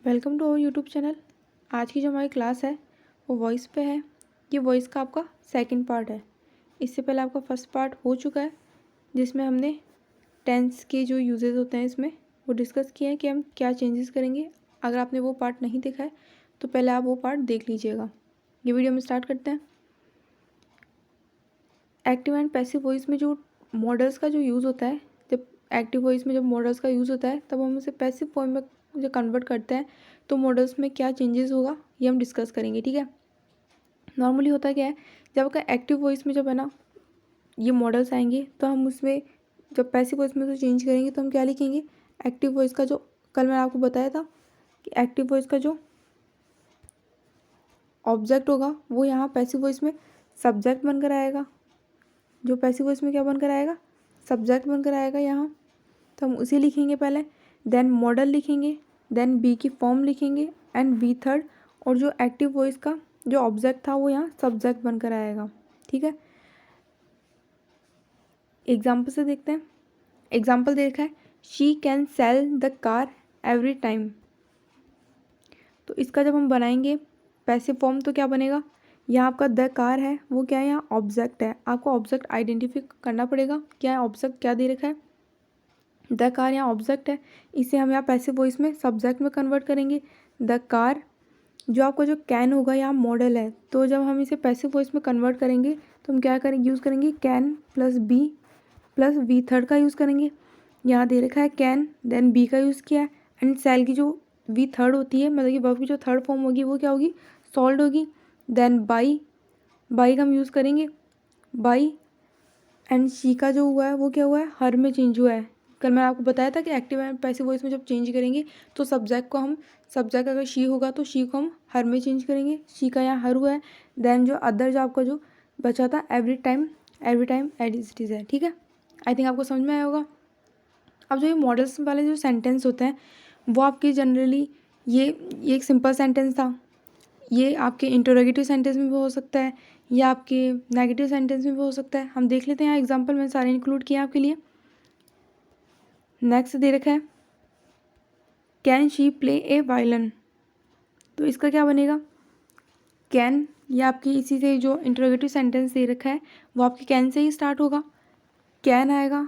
Welcome to our YouTube channel. आज की जो हमारी क्लास है वो वॉइस पे है। ये वॉइस का आपका सेकंड पार्ट है। इससे पहले आपका फर्स्ट पार्ट हो चुका है जिसमें हमने टेंस के जो यूजेस होते हैं इसमें वो डिस्कस किए हैं कि हम क्या चेंजेस करेंगे। अगर आपने वो पार्ट नहीं देखा है तो पहले आप वो पार्ट देख लीजिएगा। ये वीडियो में स्टार्ट करते हैं। एक्टिव एंड पैसिव वॉइस में जो मॉडल्स का जो यूज़ होता है, जब एक्टिव वॉइस में जब मॉडल्स का यूज़ होता है तब हम उसे पैसिव फॉर्म में जो कन्वर्ट करते हैं तो मॉडल्स में क्या चेंजेस होगा ये हम डिस्कस करेंगे। ठीक है। नॉर्मली होता क्या है, जब आपका एक्टिव वॉइस में जब है ना ये मॉडल्स आएंगे तो हम उसमें जब पैसिव वॉइस में उसे चेंज करेंगे तो हम क्या लिखेंगे। एक्टिव वॉइस का जो कल मैंने आपको बताया था कि एक्टिव वॉइस का जो ऑब्जेक्ट होगा वो यहाँ पैसिव वॉइस में सब्जेक्ट बनकर आएगा। जो पैसिव वॉइस में क्या बनकर आएगा, सब्जेक्ट बनकर आएगा यहाँ। तो हम उसे लिखेंगे पहले, देन मॉडल लिखेंगे, देन बी की फॉर्म लिखेंगे एंड बी थर्ड, और जो एक्टिव वॉइस का जो ऑब्जेक्ट था वो यहाँ सब्जेक्ट बनकर आएगा। ठीक है। एग्जाम्पल से देखते हैं। एग्जाम्पल देखा है, she can sell the car every time. तो इसका जब हम बनाएंगे पैसिव फॉर्म तो क्या बनेगा, यहाँ आपका द कार है वो क्या है, यहाँ ऑब्जेक्ट है। आपको ऑब्जेक्ट आइडेंटिफाई करना पड़ेगा, क्या है ऑब्जेक्ट क्या दे रखा है, द कार यहाँ ऑब्जेक्ट है। इसे हम यहाँ पैसिव वॉइस में सब्जेक्ट में कन्वर्ट करेंगे। द कार जो आपका जो कैन होगा यहाँ मॉडल है, तो जब हम इसे पैसिव वॉइस में कन्वर्ट करेंगे तो हम क्या करेंगे, यूज़ करेंगे कैन प्लस वी थर्ड का यूज़ करेंगे। यहाँ दे रखा है कैन, देन बी का यूज़ किया है एंड सेल की जो वी थर्ड होती है, मतलब कि वर्ब की जो थर्ड फॉर्म होगी वो क्या होगी, सॉल्ड होगी। देन बाई का हम यूज़ करेंगे बाई, एंड शी का जो हुआ है वो क्या हुआ है, हर में चेंज हुआ है। कल मैंने आपको बताया था कि एक्टिव एंड पैसिव वॉइस में जब चेंज करेंगे तो सब्जेक्ट अगर शी होगा तो शी को हम हर में चेंज करेंगे। शी का यहाँ हर हुआ है। देन जो अदर जो आपका जो बचा था every time as it is है। ठीक है। आई थिंक आपको समझ में आया होगा। अब जो ये मॉडल्स वाले जो सेंटेंस होते हैं वो आपके जनरली ये एक सिंपल सेंटेंस था, ये आपके इंटरोगेटिव सेंटेंस में भी हो सकता है या आपके नेगेटिव सेंटेंस में भी हो सकता है। हम देख लेते हैं यहाँ एग्जांपल मैंने सारे इंक्लूड किए आपके लिए। नेक्स्ट दे रखा है, can she play A violin. तो इसका क्या बनेगा, कैन, या आपकी इसी से जो इंटरोगेटिव सेंटेंस दे रखा है वो आपके कैन से ही स्टार्ट होगा, कैन आएगा।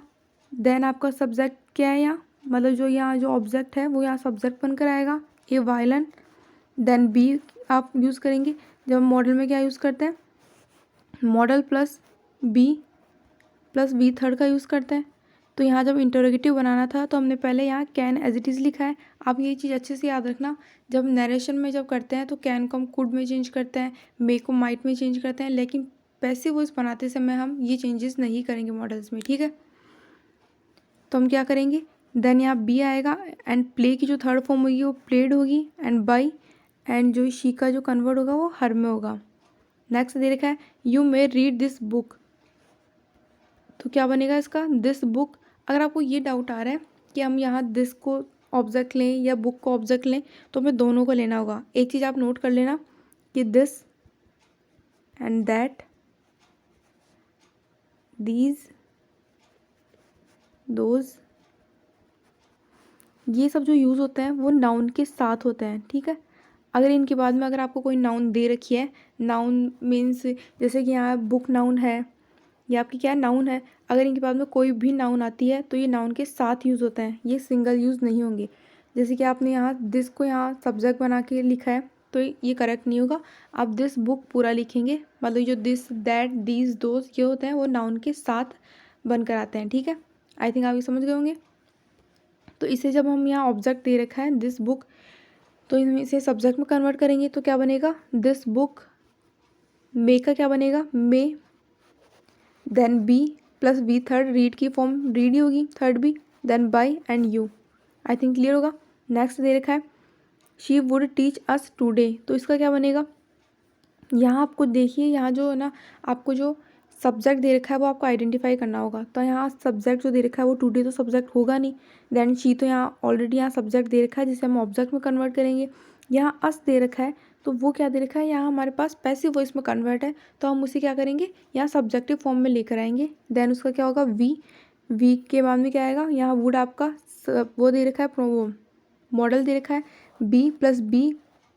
देन आपका सब्जेक्ट क्या है यहाँ, मतलब जो यहाँ जो ऑब्जेक्ट है वो यहाँ सब्जेक्ट बनकर आएगा, ए वायलिन। देन बी आप यूज़ करेंगे, जब मॉडल में क्या यूज़ करते हैं, मॉडल प्लस वी थर्ड का यूज़ करते हैं। तो यहाँ जब इंटरोगेटिव बनाना था तो हमने पहले यहाँ कैन एज इट इज़ लिखा है। आप ये चीज़ अच्छे से याद रखना, जब नरेशन में जब करते हैं तो कैन को हम कुड में चेंज करते हैं, मे को माइट में चेंज करते हैं, लेकिन पैसिव वॉइस बनाते समय हम ये चेंजेस नहीं करेंगे मॉडल्स में। ठीक है। तो हम क्या करेंगे, देन यहाँ बी आएगा एंड प्ले की जो थर्ड फॉर्म होगी वो प्लेड होगी एंड बाई, एंड जो शी का जो कन्वर्ट होगा वो हर में होगा। नेक्स्ट दे रखा है, you may read this book. तो क्या बनेगा इसका, दिस बुक। अगर आपको ये डाउट आ रहा है कि हम यहाँ दिस को ऑब्जेक्ट लें या बुक को ऑब्जेक्ट लें तो हमें दोनों को लेना होगा। एक चीज़ आप नोट कर लेना कि this and that, these, those, ये सब जो यूज़ होते हैं वो नाउन के साथ होते हैं। ठीक है। अगर इनके बाद में अगर आपको कोई नाउन दे रखी है, नाउन मीन्स जैसे कि यहाँ बुक नाउन है या आपकी क्या नाउन है, अगर इनके बाद में कोई भी नाउन आती है तो ये नाउन के साथ यूज़ होते हैं, ये सिंगल यूज़ नहीं होंगे। जैसे कि आपने यहाँ दिस को यहाँ सब्जेक्ट बना के लिखा है तो ये करेक्ट नहीं होगा। आप दिस बुक पूरा लिखेंगे, मतलब जो दिस दैट दीज दोज ये होते हैं वो नाउन के साथ बनकर आते हैं। ठीक है। आई थिंक आप ये समझ गए होंगे। तो इसे जब हम यहाँ ऑब्जेक्ट दे रखा है दिस बुक, तो इसे सब्जेक्ट में कन्वर्ट करेंगे तो क्या बनेगा, दिस बुक। मे का क्या बनेगा, may, then be plus V third, read की फॉर्म रीड ही होगी, third be, then by and you. I think clear होगा। नेक्स्ट दे रखा है, she would teach us today. तो इसका क्या बनेगा, यहाँ आपको देखिए यहाँ जो है ना आपको जो सब्जेक्ट दे रखा है वो आपको आइडेंटिफाई करना होगा। तो यहाँ सब्जेक्ट जो दे रखा है वो टुडे तो सब्जेक्ट होगा नहीं, देन शी तो यहाँ ऑलरेडी यहाँ सब्जेक्ट दे रखा है जिसे हम ऑब्जेक्ट में कन्वर्ट करेंगे। यहाँ अस दे रखा है तो वो क्या दे रखा है, यहाँ हमारे पास पैसिव वॉइस में कन्वर्ट है तो हम उसे क्या करेंगे, यहाँ सब्जेक्टिव फॉर्म में लेकर आएंगे। देन उसका क्या होगा, वी के बाद में क्या आएगा, यहाँ वुड आपका वो दे रखा है वो मॉडल दे रखा है बी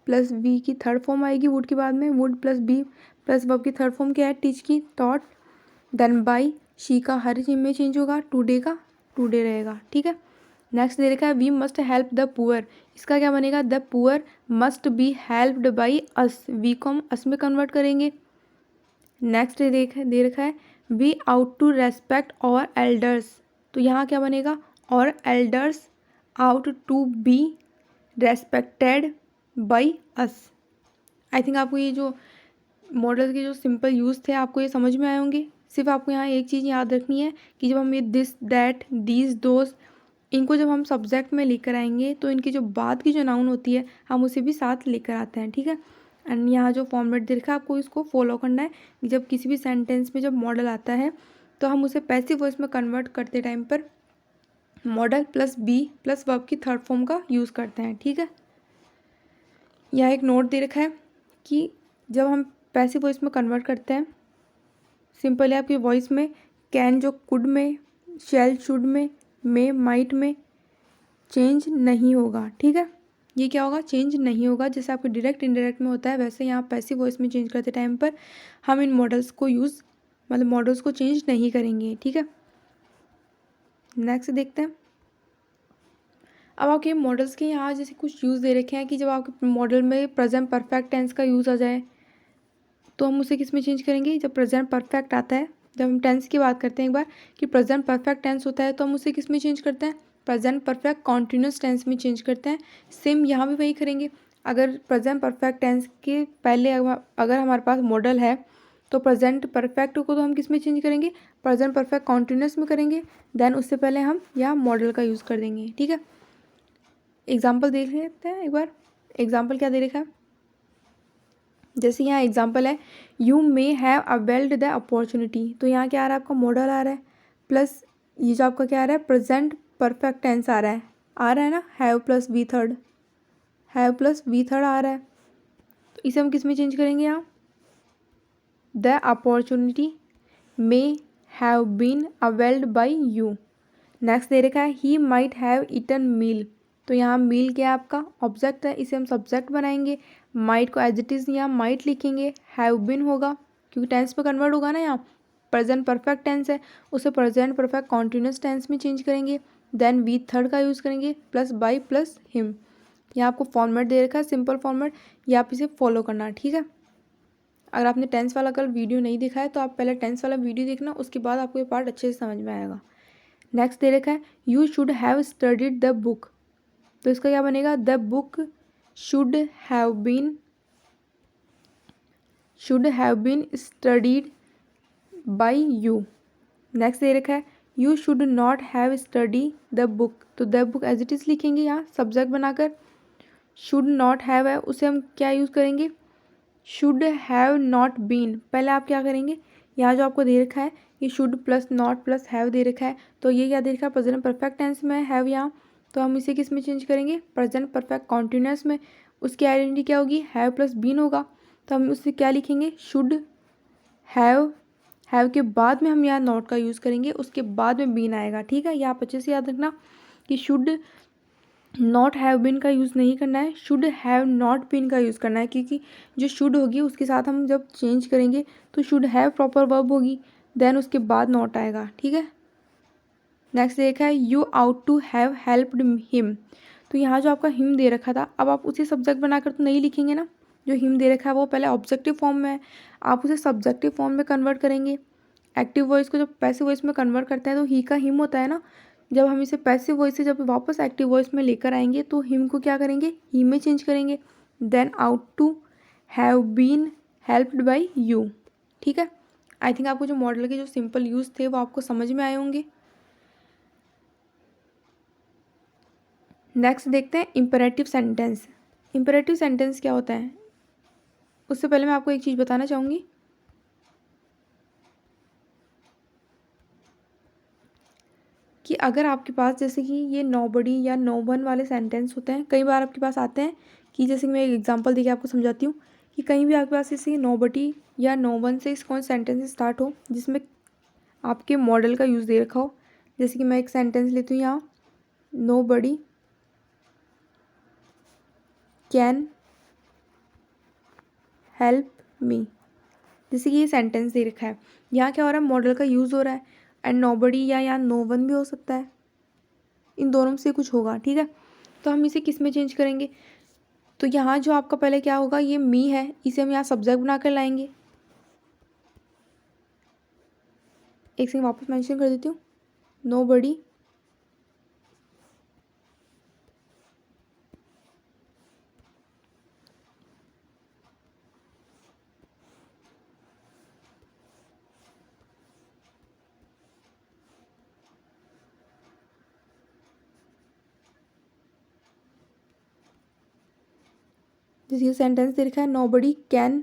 प्लस वी की थर्ड फॉर्म आएगी वुड के बाद में, would plus be plus verb की थर्ड फॉर्म क्या है, टीच की, टॉट, देन बाई, शी का हर चीज में चेंज होगा, टुडे का टुडे रहेगा, ठीक है। नेक्स्ट दे रखा है we must help the poor, इसका क्या बनेगा, the poor must be helped by us, we को हम अस में कन्वर्ट करेंगे। नेक्स्ट दे रखा है we ought to respect our elders, तो यहाँ क्या बनेगा, our elders ought to be respected by us. I think आपको ये जो मॉडल के जो सिंपल यूज़ थे आपको ये समझ में आए होंगे। सिर्फ आपको यहाँ एक चीज़ याद रखनी है कि जब हम ये दिस दैट दीज दोस इनको जब हम सब्जेक्ट में लेकर आएंगे तो इनकी जो बाद की जो नाउन होती है हम उसे भी साथ लेकर आते हैं, ठीक है। एंड यहाँ जो फॉर्मेट दे रखा है आपको इसको फॉलो करना है कि जब किसी भी सेंटेंस में जब मॉडल आता है तो हम उसे पैसिव वॉइस में कन्वर्ट करते टाइम पर modal plus be plus verb की थर्ड फॉर्म का यूज़ करते हैं, ठीक है। यहाँ एक नोट दे रखा है कि जब हम पैसिव वॉइस में कन्वर्ट करते हैं सिंपल है आपकी वॉइस में कैन जो कुड में, शैल शुड में, मे माइट में चेंज नहीं होगा, ठीक है। ये क्या होगा, चेंज नहीं होगा। जैसे आपके डायरेक्ट इनडायरेक्ट में होता है वैसे यहाँ पैसिव वॉइस में चेंज करते टाइम पर हम इन मॉडल्स को यूज़ मतलब मॉडल्स को चेंज नहीं करेंगे, ठीक है। नेक्स्ट देखते हैं। अब आपके मॉडल्स के यहाँ जैसे कुछ यूज़ दे रखे हैं कि जब आपके मॉडल में प्रेजेंट परफेक्ट टेंस का यूज़ आ जाए तो हम उसे किस में चेंज करेंगे, जब प्रेजेंट परफेक्ट आता है, जब हम टेंस की बात करते हैं एक बार कि प्रेजेंट परफेक्ट टेंस होता है तो हम उसे किस में चेंज करते हैं, प्रेजेंट परफेक्ट कॉन्टिन्यूस टेंस में चेंज करते हैं। सेम यहाँ भी वही करेंगे। अगर प्रेजेंट परफेक्ट टेंस के पहले अगर हमारे पास मॉडल है तो प्रेजेंट परफेक्ट को तो हम किस में चेंज करेंगे, प्रेजेंट परफेक्ट कॉन्टिन्यूस में करेंगे। देन उससे पहले हम यहाँ मॉडल का यूज़ कर देंगे, ठीक है। एग्जाम्पल देख लेते हैं एक बार। एग्जाम्पल क्या दे रखा है, जैसे यहाँ एग्जाम्पल है you may have availed the opportunity, तो यहाँ क्या आ रहा है आपका मॉडल आ रहा है प्लस ये जो आपका क्या आ रहा है प्रेजेंट परफेक्ट टेंस आ रहा है ना, have plus V third, have plus V third आ रहा है। तो इसे हम किस में चेंज करेंगे, यहाँ the opportunity may have been availed by you. Next दे रखा है he might have eaten meal, तो यहाँ मील क्या है आपका ऑब्जेक्ट है, इसे हम सब्जेक्ट बनाएंगे। माइट को एज इट इज़ यहाँ माइट लिखेंगे, हैव बीन होगा क्योंकि टेंस पे कन्वर्ट होगा ना, यहाँ प्रेजेंट परफेक्ट टेंस है उसे प्रेजेंट परफेक्ट कॉन्टिन्यूस टेंस में चेंज करेंगे। देन वी थर्ड का यूज़ करेंगे प्लस बाई प्लस हिम। यहाँ आपको फॉर्मेट दे रखा है सिंपल फॉर्मेट, ये आप इसे फॉलो करना, ठीक है। अगर आपने टेंस वाला कल वीडियो नहीं देखा है तो आप पहले टेंस वाला वीडियो देखना, उसके बाद आपको ये पार्ट अच्छे से समझ में आएगा। नेक्स्ट दे रखा है you should have studied the book, तो इसका क्या बनेगा, the book should have been studied by you. Next दे रखा है you should not have study the book, तो the book as it is लिखेंगे यहाँ सब्जेक्ट बनाकर। शुड नॉट हैव है उसे हम क्या यूज़ करेंगे, शुड हैव नॉट बीन। पहले आप क्या करेंगे, यहाँ जो आपको दे रखा है ये should plus not plus have they रखा है, तो ये क्या दे रखा है प्रेजेंट परफेक्ट टेंस में हैव यहाँ, तो हम इसे किस में चेंज करेंगे, प्रेजेंट परफेक्ट कॉन्टिन्यूस में। उसकी आइडेंटिटी क्या होगी, हैव प्लस बीन होगा, तो हम उससे क्या लिखेंगे, शुड हैव के बाद में हम यहाँ नॉट का यूज़ करेंगे, उसके बाद में बीन आएगा, ठीक है। ये आप अच्छे से याद रखना कि शुड नॉट हैव बीन का यूज़ नहीं करना है, शुड हैव नॉट बीन का यूज़ करना है, क्योंकि जो शुड होगी उसके साथ हम जब चेंज करेंगे तो शुड हैव प्रॉपर वर्ब होगी, देन उसके बाद नॉट आएगा, ठीक है। नेक्स्ट देखा है you ought to have helped him, तो यहाँ जो आपका हिम दे रखा था अब आप उसे सब्जेक्ट बनाकर तो नहीं लिखेंगे ना, जो हिम दे रखा है वो पहले ऑब्जेक्टिव फॉर्म में है, आप उसे सब्जेक्टिव फॉर्म में कन्वर्ट करेंगे। एक्टिव वॉइस को जब पैसिव वॉइस में कन्वर्ट करते हैं तो ही का हिम होता है ना, जब हम इसे पैसिव वॉइस से जब वापस एक्टिव वॉइस में लेकर आएंगे तो हिम को क्या करेंगे, ही में चेंज करेंगे। Then ought to have been helped by you, ठीक है। आई थिंक आपको जो मॉडल के जो सिंपल यूज़ थे वो आपको समझ में आए होंगे। नेक्स्ट देखते हैं इम्पेरेटिव सेंटेंस। इम्पेरेटिव सेंटेंस क्या होता है, उससे पहले मैं आपको एक चीज़ बताना चाहूँगी कि अगर आपके पास जैसे कि ये नोबडी या नो वन वाले सेंटेंस होते हैं, कई बार आपके पास आते हैं कि जैसे कि मैं एक एग्जांपल देके आपको समझाती हूँ कि कहीं भी आपके पास जैसे नोबडी या नो वन से कौन सेंटेंस स्टार्ट हो जिसमें आपके मॉडल का यूज़ दे रखा हो। जैसे कि मैं एक सेंटेंस लेती हूँ यहाँ, नोबडी कैन हेल्प मी। जैसे कि ये सेंटेंस दे रखा है, यहाँ क्या हो रहा है, मॉडल का यूज़ हो रहा है, एंड नोबडी या यहाँ नो वन भी हो सकता है, इन दोनों में से कुछ होगा, ठीक है। तो हम इसे किस में चेंज करेंगे, तो यहाँ जो आपका पहले क्या होगा, ये मी है, इसे हम यहाँ सब्जेक्ट बना कर लाएंगे। एक सेकंड वापस मेंशन कर देती हूँ, नोबडी जैसे ये सेंटेंस दे रखा है, नोबडी कैन